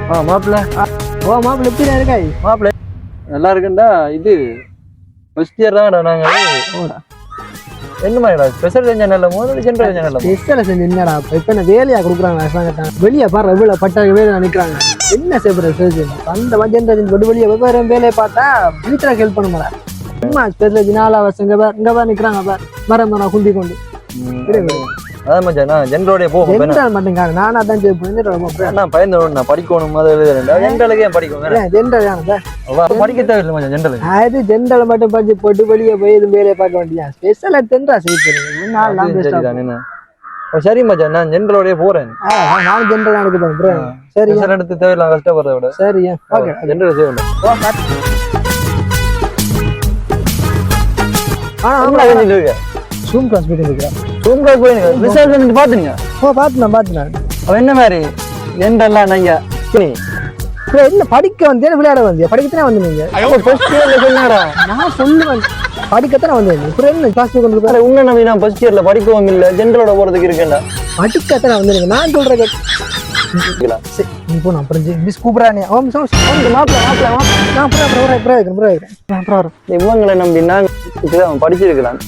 மாப்பிள்ள ஓ மாப்பிள்ள எப்படி இருக்காய்? மாப்பிள்ள நல்லா இருக்குண்டா. இது ஃபர்ஸ்ட் இயர் தான் நாங்க. என்ன மாதிரிடா ஸ்பெஷல் செஞ்ச நல்ல முதல்ல ஜென்ரல் செஞ்ச நல்ல ஸ்பெஷல் செஞ்சு என்னடா இப்ப என்ன வேலையா கொடுக்குறாங்க அரசாங்கத்தான் வெளியே பாரு எவ்வளவு பட்டாங்க வேலை நிக்கிறாங்க என்ன செய்யப்படுறது அந்த ஜென்ரல் போட்டு வெளியே வெவ்வேறு வேலையை பார்த்தா வீட்டுல ஹெல்ப் பண்ண மாட்டா சும்மா ஸ்பெஷல் 4 வருஷம் இங்க நிக்கிறாங்க மரம் குந்தி கொண்டு அதான் மச்சான் நான் ஜென்ரலோட ஜென்ரல் மட்டும் நானா தான் செய்ய நான் பயந்து நான் படிக்கணும் ஜென்ரலுக்கு ஏன் படிக்கணும் ஜென்ரல் படிக்க தேவையில்லை மச்சான் ஜென்ரல் அது ஜென்ரல் மட்டும் படிச்சு போட்டு வெளியே போய் இது வேலையை பார்க்க வேண்டியா ஸ்பெஷல் எடுத்துன்றா செய்ய சரி மச்சான் நான் ஜென்ரலோடய போறேன். நான் ஜென்ரல் எடுத்துப்பேன் சரி எடுத்து தேவையில்லை கஷ்டப்படுறத விட சரி ஓகே ஜென்ரல் செய்ய ஜூம் கிளாஸ் போயிட்டு இருக்கிறேன். ஜூம் கிளாஸ் போய் ரிசல்ட் பாத்துங்க. பாத்துனேன் என்ன மாதிரி ஜென்ரல்லாம் ஐயா என்ன படிக்க வந்தேன் விளையாட வந்தேன் படிக்கத்தானே வந்து நீங்க நான் சொல்லுவேன் படிக்கத்தானே வந்தேன் அப்புறம் என்ன கிளாஸ் கொண்டு உன்ன நம்பி நான் ஃபர்ஸ்ட் இயர்ல படிக்கவும் இல்ல ஜென்ரலோட போறதுக்கு இருக்கேன்டா படிக்கத்தானே வந்தேன் நான் சொல்றேன் நீ போன அப்புறம் மிஸ் கூப்பிடானே இவங்களை நம்பி நான் படிச்சிருக்கிறான்.